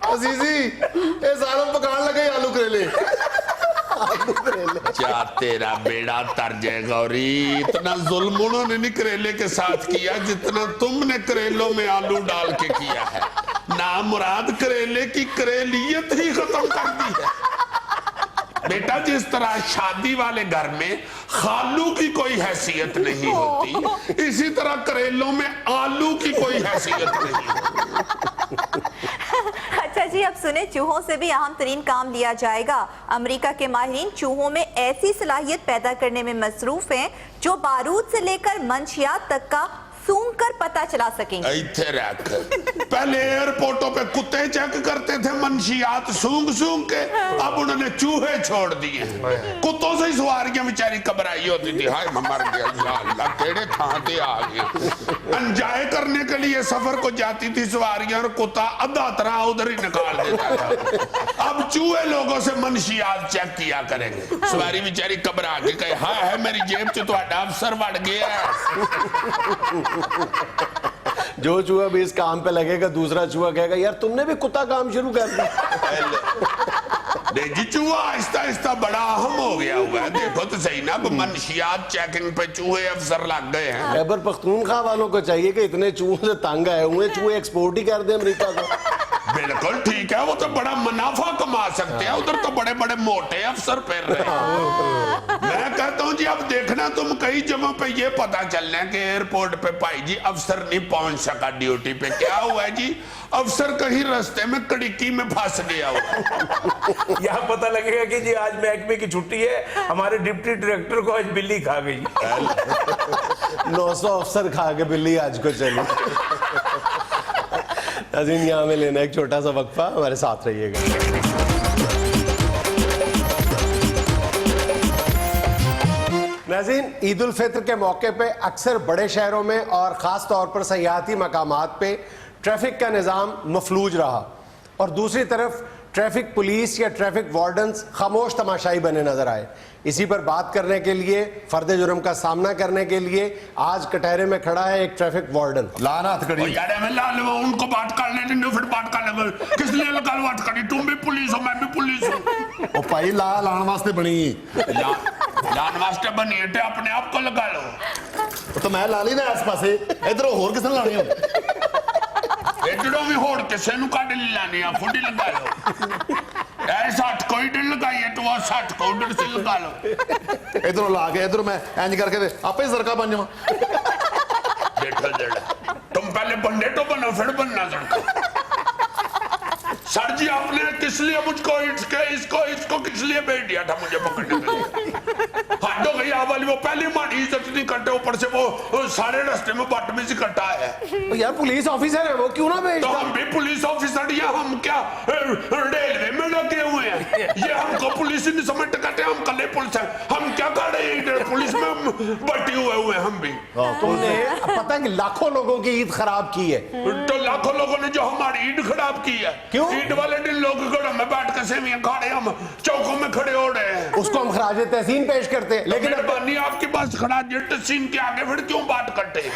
अजीजी ये सारा पकाने लगे आलू करेले। क्या तेरा बेड़ा तर जाए गौरी, इतना जुल्म उन्होंने नहीं करेले के साथ किया जितना तुमने करेलों में आलू डाल के किया है। ना मुराद करेले की करेलियत ही खत्म कर दी है बेटा। जिस तरह शादी वाले घर में खालू की कोई हैसियत नहीं होती, इसी तरह करेलों में आलू की कोई हैसियत नहीं होती। अच्छा जी, अब सुने, चूहों से भी अहम तरीन काम लिया जाएगा। अमेरिका के माहिरीन चूहों में ऐसी सलाहियत पैदा करने में मसरूफ हैं जो बारूद से लेकर मंशियात तक का सूंघ कर पता चला सकेंगे। इथे रख, पहले एयरपोर्टों पे कुत्ते चेक करते थे मंशियात सूंघ सूंघ के, अब उन्होंने चूहे छोड़ दिए। कुत्तों से ही सवारियां बेचारी घबराई होती थी, हाय मैं मर गया, या अल्लाह केड़े थां ते आ गए। एंजॉय करने के लिए सफर को जाती थी सवारियां और कुत्ता आधा तरह उधर ही निकाल देता था। अब चूहे लोगों से मंशियात चेक किया करेंगे। सवारी बेचारी घबरा के कहे, हाय है मेरी जेब च तुहाडा अफसर वड़ गया। जो चूहा भी इस काम पे लगेगा दूसरा चूहा कहेगा यार तुमने भी कुत्ता काम शुरू कर दिया। जी चूहा आहिस्ता आहिस्ता बड़ा अहम हो गया हुआ है। देखो तो सही ना, मंशियात चेकिंग पे चूहे अफसर लग गए हैं। खैबर पख्तूनख्वा वालों को चाहिए कि इतने चूहों से तंग आए हुए चूहे एक्सपोर्ट ही कर दे अमेरिका को। बिल्कुल ठीक है, वो तो बड़ा मुनाफा कमा सकते हैं, उधर तो बड़े बड़े मोटे अफसर फिर रहे हैं। मैं कहता हूँ जी अब देखना तुम कई जगहों पे ये पता चलना है कि एयरपोर्ट पे भाई जी अफसर नहीं पहुंच सका ड्यूटी पे। क्या हुआ है जी, अफसर कहीं रास्ते में कड़िकी में फंस गया हुआ। यहाँ पता लगेगा कि जी आज महकमे की छुट्टी है, हमारे डिप्टी डायरेक्टर को आज बिल्ली खा गई। 900 अफसर खा के बिल्ली आज को चली। नाज़रीन यहाँ में लेना एक छोटा सा वक्फा, हमारे साथ रहिएगा। नाज़रीन, ईद उल फित्र के मौके पे अक्सर बड़े शहरों में और ख़ास तौर पर सयाहती मकामात पे ट्रैफिक का निज़ाम मफलूज रहा और दूसरी तरफ ट्रैफिक पुलिस या ट्रैफिक वार्डन्स खामोश तमाशाई बने नजर आए। इसी पर बात करने के लिए, फर्द जुर्म का सामना करने के लिए आज कटहरे में खड़ा है एक ट्रैफिक वार्डन। लाना हथकड़ी यार मैं ला लो उनको बात कर लेने, फिर बात कर लेंगे। किस लिए लगा लो हथकड़ी? तुम भी पुलिस हो, मैं भी पुलिस हूँ। ओ भाई लान वास्ते बनी लान वास्ते बनी है तो अपने आप को लगा लो। तो मैं ला ली ना आस पासे, इधर होर किसने लानी हो? इधरों भी होड़ किसे नु काट लानी है, खुद ही लगा लो। ऐसा 60 को इधर लगाई है तो वो 60 को उधर से लगा लो। इधरों ला के इधर मैं इंज करके दे आपे ही सरका बन जावा। देखो जरा, तुम पहले बंदे तो बनो फिर बनना सड़का। सर जी आपने किस लिए मुझको इसको किस लिए भेज दिया था मुझे पकड़ने के लिए? हद हो गई वाली, वो पहली हमारी इज्जत नहीं करते, ऊपर से वो सारे रास्ते में बदतमीजी करता है। तो यार पुलिस ऑफिसर है वो, क्यों ना भेज? तो हम भी पुलिस ऑफिसर या हम क्या रेलवे में लगे हुए हैं? ये हमको पुलिस नहीं समझते, कहते हम कल पुलिस है, हम क्या कर रहे हैं इधर पुलिस में बटे हुए हम भी। तुमने पता है कि लाखों लोगों की ईद खराब की है। तो लाखों लोगों ने जो हमारी ईद खराब की है। क्यों? ईद वाले दिन लोग घरों में बैठ कर सेवियां खा रहे, हम चौकों में खड़े हो रहे हैं। उसको हम खराज तहसीन पेश करते हैं, लेकिन मेहरबानी आपके पास खड़ा तहसीन के आगे फिर क्यों बात करते हैं?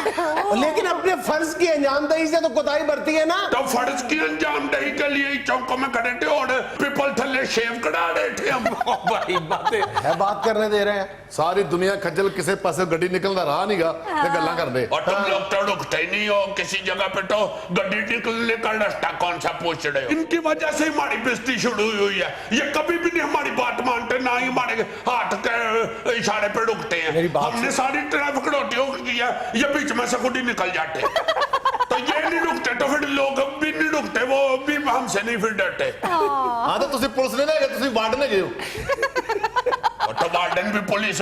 लेकिन अपने फर्ज की अंजामदही से तो कोताही बरती है ना। तो फर्ज की अंजामदही के लिए चौकों में खड़े थे और पीपल थल्ले शेव करा रहे थे हम। भाई बात करने दे रहे हैं। सारी दुनिया खज्जल किसी पासे गड्डी निकलना रहा नहीं गा ते गल्लां कर दे। और तुम लोग तो रुकते ही नहीं हो किसी जगह पे, तो गड्डी निकलने का रास्ता कौन सा पूछ रहे हो? इनकी वजह से हमारी बेइज्जती शुरू हुई है। ये कभी भी नहीं हमारी बात मानते, ना ही हमारे हाथ के इशारे पे रुकते हैं। हमने सारी ट्रैफिक रोटियों किया, ये बीच में से खुद ही निकल जाते। तो ये नहीं रुकते तो फिर लोग भी नहीं रुकते, वो भी हमसे नहीं फिर डरते। हाँ तो तुसी पुलिस ने ना तुसी वार्डन गए हो। और तो वार्डन भी पुलिस,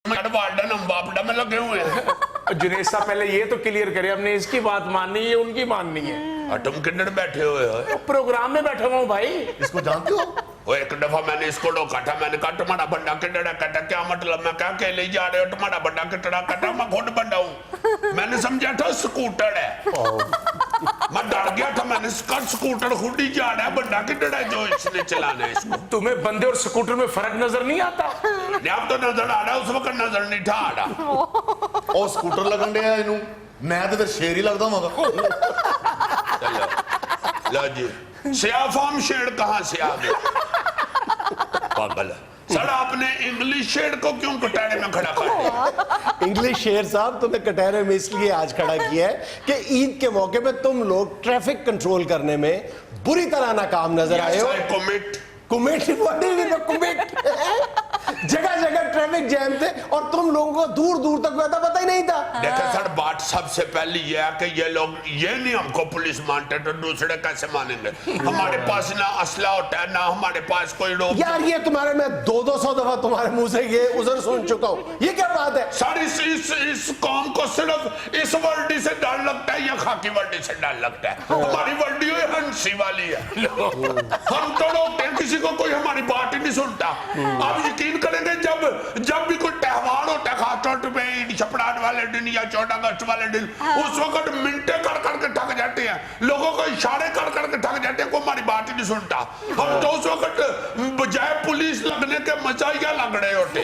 वार्डन हम बापडा में लगे हुए हैं। जुनेद साहब पहले ये तो क्लियर करें, हमने इसकी बात माननी है उनकी माननी है। और तुम किधर बैठे हुए हो? प्रोग्राम में बैठा हुआ हूँ भाई। इसको जानते हो? वो एक दफा मैंने इसको रोका था, मैंने कहा तुम्हारा बंदा कितना कहता, क्या मतलब? मैं क्या कह ले जा रहे हो, तुम्हारा बंदा कितना कहता, मैं खुद बंदा हूँ। मैंने समझा था स्कूटर है, मैं डर गया था, मैंने इसका स्कूटर खुद ही जा रहा है, बंदा कितना है जो इसने चलाना है इसको। तुम्हें बंदे और स्कूटर में फर्क नजर नहीं आता? अब तो नजर आ रहा, उस वक्त नजर नहीं था आ रहा। ओ स्कूटर लगन दिया इनू, मैं तो फिर शेर ही लगता हूँ। लो जी, सियाफाम शेर कहाँ से आ गया? पागल सर, आपने इंग्लिश शेर को क्यों कटहरे में खड़ा कर दिया? इंग्लिश शेर साहब तुम्हें कटहरे में इसलिए आज खड़ा किया है कि ईद के मौके पे तुम लोग ट्रैफिक कंट्रोल करने में बुरी तरह नाकाम नजर आए हो। कमिट कुमिट जगह जगह ट्रैफिक जैम थे और तुम लोगों को दूर दूर तक पता ही नहीं था। देखो सर, बात सबसे पहले यह है कि ये लोग ये नहीं हमको पुलिस मानते तो दूसरे कैसे मानेंगे? हमारे पास ना असला होता है ना हमारे पास कोई रोक। यार ये तुम्हारे मैं 200 दफा तुम्हारे मुंह से ये उधर सुन चुका हूँ, ये क्या बात है? सर इस कौम को सिर्फ इस वर्दी से डर लगता है या खाकी वर्दी से डर लगता है? हमारी वर्दी हुई हंसी वाली है। हम तो रोकते हैं, किसी को कोई हमारी बात ही नहीं सुनता। आप यकीन करेंगे जब भी कोई त्योहार होता है, खासतौर पे ईद छपड़ाट वाले दिन या 14 अगस्त वाले दिन, उस वक्त मिनटे कर के थक जाते हैं, लोगों को इशारे कर के थक जाते हैं, कोई हमारी बात ही नहीं सुनता। हम तो उस वक्त बजाय पुलिस लगने के मजाइया लग रहे होते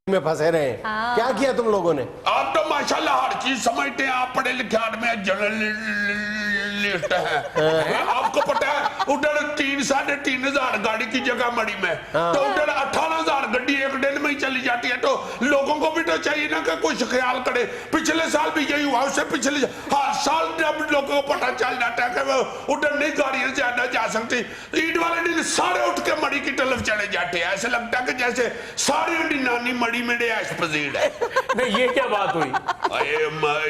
में फंसे रहे हैं। क्या किया तुम लोगों ने? आप तो माशाल्लाह हर चीज समझते हैं, आप पढ़े लिखे आदमी जर्नलिस्ट हैं। आपको पता है उधर 3,500 गाड़ी की जगह मड़ी में, तो उधर 18,000 गाड़ी एक दिन में ही चली जाती है। तो लोगों को भी तो चाहिए ना कि कुछ ख्याल करे। पिछले साल भी यही हुआ, उससे पिछले हर साल जब लोगों को पता चल जाता है कि वो उधर नहीं गाड़ियां ज्यादा जा सकती, ईद वाले दिन सारे उठ के मड़ी की तरफ चले जाते हैं। ऐसे लगता है कि जैसे सारी नानी मड़ी मेरे ऐश पसीद है। नहीं, ये क्या बात हुई?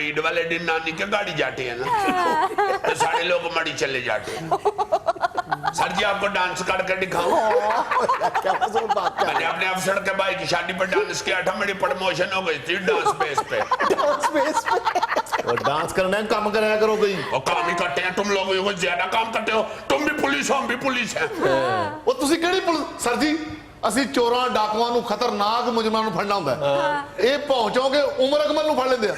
ईद वाले दिन नानी के गाड़ी जाते हैं ना, तो सारे लोग मड़ी चले जाते हैं। सर जी आपको डांस करके दिखाऊं? मैंने अपने अफसर के भाई की शादी पर डांस किया था, मेरी प्रमोशन हो गई थी डांस बेस पे। और डांस करना है, काम कराया करो कोई। वो काम ही करते हैं, तुम लोग कुछ ज्यादा काम करते हो। तुम भी पुलिस हो, हम भी पुलिस हैं। ਉਹ ਤੁਸੀਂ ਕਿਹੜੀ ਪੁਲਿਸ? ਸਰ ਜੀ ਅਸੀਂ ਚੋਰਾਂ ਡਾਕੂਆਂ ਨੂੰ ਖਤਰਨਾਕ ਮੁਜਰਮਾਂ ਨੂੰ ਫੜਨਾ ਹੁੰਦਾ ਹੈ। ਇਹ ਪਹੁੰਚੋਗੇ ਉਮਰ ਅਕਮਲ ਨੂੰ ਫੜ ਲੈਂਦੇ ਆ।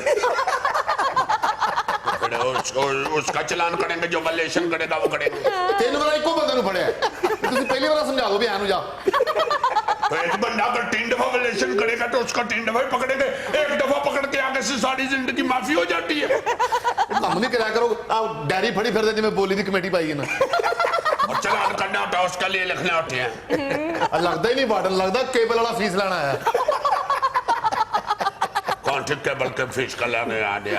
उसका चलान करेंगे, जो वैल्यूएशन करेगा वो करेंगे। 3 ਵਾਰ ਇੱਕੋ ਬੰਦੇ ਨੂੰ ਫੜਿਆ। ਤੁਸੀਂ ਪਹਿਲੀ ਵਾਰ ਸਮਝਾ ਦਿਓ ਵੀ ਐਨੂੰ ਜਾ। तो एक बंदा अगर 3 दफा वैल्यूएशन करेगा तो उसका 3 दफा ही पकड़ेंगे। एक दफा पकड़ के आगे से सारी जिंदगी माफी हो जाती है। ਕੰਮ ਨਹੀਂ ਕਰਿਆ ਕਰੋ। ਆ ਡੈਰੀ ਫੜੀ ਫਿਰਦੇ ਜਿਵੇਂ ਬੋਲੀ ਦੀ ਕਮੇਟੀ ਪਾਈ ਹੈ ਨਾ। और चलान करना होता है, उसका लिए लिखने होते हैं। ਲੱਗਦਾ ਹੀ ਨਹੀਂ ਵਾਰਡਨ, ਲੱਗਦਾ ਕੇਬਲ ਵਾਲਾ ਫੀਸ ਲੈਣਾ ਆਇਆ। कौन सी केबल के फीस का लेने आने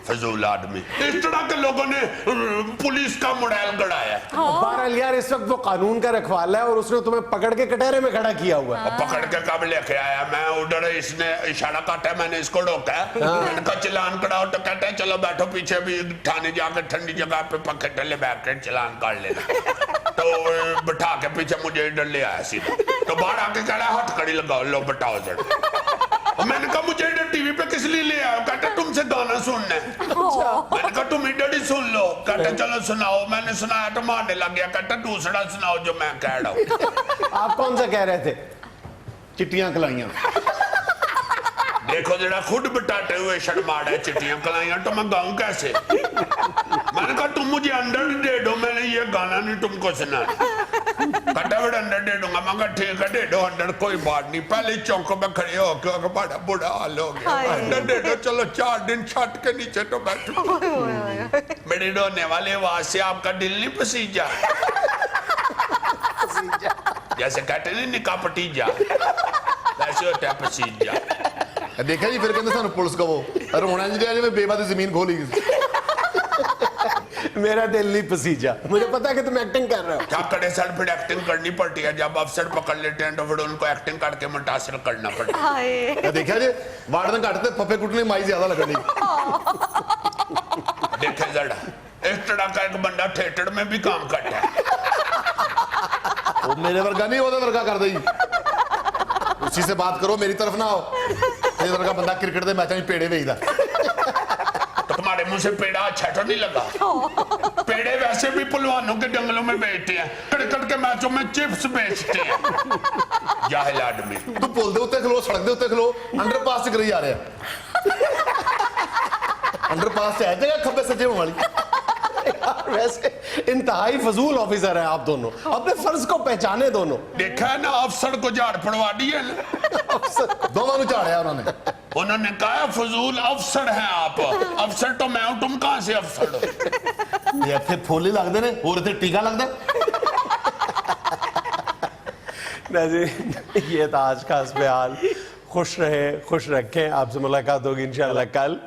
फजूल आदमी। इस तरह के लोगों ने पुलिस का मोड़ेल गड़ाया। बहरहाल यार इस वक्त वो कानून का रखवाला है और उसने तुम्हें पकड़ के कटहरे में खड़ा किया हुआ है। और पकड़ के कब लेके आया? मैं उधर, इसने इशारा काटा, मैंने इसको रोका। मैंने कहा चलान कराओ, तो कहते हैं चलो बैठो पीछे भी थाने जाकर ठंडी जगह पे पक्के टले बैठ कर चलान कर लेना। तो बिठा के पीछे मुझे इधर ले आया सीधा। तो बाहर आके कह रहा हथ कड़ी लगाओ, लो बताओ जरा। और मैंने कहा मुझे इधर टीवी पे किस लिए ले आया? कहते तुमसे गाना सुनना है। मैंने कहा तुम इधर ही सुन लो। कहते चलो सुनाओ। मैंने सुनाया तो मारने लग गया। कहते दूसरा सुनाओ जो मैं कह रहा हूँ। आप कौन सा कह रहे थे? चिट्टियां कलाइयां। देखो जरा खुद बिटाते हुए शर्माड़ा है, चिट्टियां कलाइयां, तो मैं गाऊं कैसे? मैंने कहा तुम मुझे अंडर दे दो, मैंने ये गाना नहीं तुमको सुना। कटा बड़ा अंडर दे दूंगा। मैं कहा ठीक है दे दो अंडर, कोई बात नहीं। पहले चौकों में खड़े हो के बड़ा बुरा हाल हो गया। अंडर दे दो, चलो 4 दिन छत के नीचे तो बैठो। मेरी रोने वाली आवाज से आपका दिल नहीं पसीजा? जैसे कहते नहीं निकाह पटीजा, वैसे होता है पसीजा। ਦੇਖਿਆ ਜੀ ਫਿਰ ਕਹਿੰਦੇ ਸਾਨੂੰ ਪੁਲਿਸ ਕਹੋ। ਰੋਣਾ ਜਿਹੜਾ ਜਿਵੇਂ ਬੇਵਾ ਦੀ ਜ਼ਮੀਨ ਖੋਲੀ ਗਈ। मेरा दिल नहीं पसीजा। मुझे पता है कि तुम एक्टिंग कर रहे हो। क्या करे सर, फिर एक्टिंग करनी पड़ती है। जब अफसर पकड़ लेते हैं तो फिर उनको एक्टिंग करके मुतासिर करना पड़ता है। ਦੇਖਿਆ ਜੀ ਵਾਰਡਨ ਘੱਟ ਤੇ ਫੱਫੇ ਕੁੱਟਣੀ ਮਾਈ ਜ਼ਿਆਦਾ ਲੱਗਣੀ। देखे जरा इस तरह का एक बंदा थिएटर में भी काम करता है। ਉਹ ਮੇਰੇ ਵਰਗਾ ਨਹੀਂ, ਉਹਦੇ ਵਰਗਾ ਕਰਦਾ ਜੀ। ਉਸੀ ਸੇ ਬਾਤ ਕਰੋ, ਮੇਰੀ ਤਰਫ ਨਾ ਆਓ। ਇਹ ਵਰਗਾ ਬੰਦਾ ਕ੍ਰਿਕਟ ਦੇ ਮੈਚਾਂ 'ਚ ਪੇੜੇ ਵੇਚਦਾ। तो तुम्हारे मुंह से पेड़ा अच्छा तो नहीं लगा? पेड़े वैसे भी पहलवानों के जंगलों में बेचते हैं, क्रिकेट के मैचों में चिप्स बेचते हैं। जाहिल आदमी। ਤੂੰ ਪੁੱਲ ਦੇ ਉੱਤੇ ਖਲੋ, ਸੜਕ ਦੇ ਉੱਤੇ ਖਲੋ, ਅੰਡਰਪਾਸ 'ਚ ਕਰੀ ਜਾ ਰਿਹਾ। ਅੰਡਰਪਾਸ 'ਚ ਹੈ ਜਗ੍ਹਾ ਖੱਬੇ ਸੱਜੇ ਹੋਣ ਵਾਲੀ। यार वैसे इंतहाई फजूल ऑफिसर है आप दोनों, अपने फर्ज को पहचाने दोनों। देखा है ना अफसर को झाड़ पड़वा दी है ना। ਦੋਵਾਂ ਨੂੰ ਝਾੜਿਆ ਉਹਨਾਂ ਨੇ। उन्होंने कहा फजूल अफसर हैं आप। अफसर तो मैं हूं, तुम कहां से अफसर हो? ਇਹ ਇੱਥੇ ਫੁੱਲ ਹੀ ਲੱਗਦੇ ਨੇ, ਹੋਰ ਇੱਥੇ ਟੀਕਾ ਲੱਗਦਾ। नाज़रीन ये था आज का हस्बे हाल। खुश रहे, खुश रखें। आपसे मुलाकात होगी इंशाअल्लाह कल।